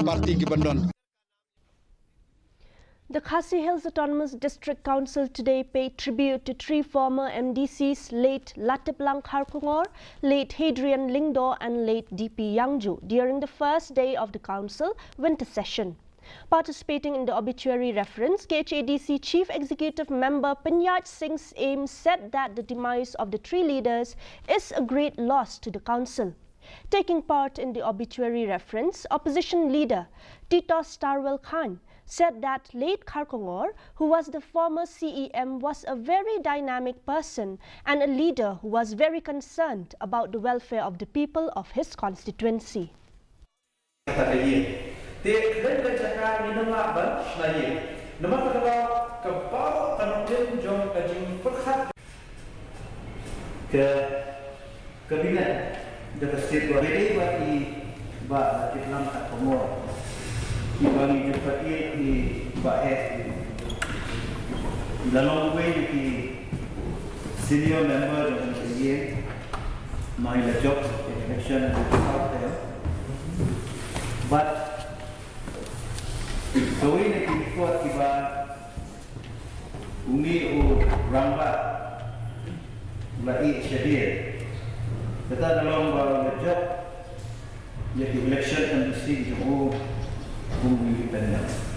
parti Gibandon. The Khasi Hills Autonomous District Council today paid tribute to 3 former MDCs, late Latiplang Kharkongor, late Hadrian Lingdo and late DP Yangju during the first day of the council winter session. Participating in the obituary reference, KHADC Chief Executive Member Panyaj Singh Aim said that the demise of the 3 leaders is a great loss to the council. Taking part in the obituary reference, opposition leader Titos Tarwal Khan said that late Kharkongor, who was the former CEM, was a very dynamic person and a leader who was very concerned about the welfare of the people of his constituency. Bagi jumpa di Baet dalam way di senior member dalam KDA my job election out there but the way di kuat tiba umi ramba lagi sedia kita dalam job jadi election and see the independent.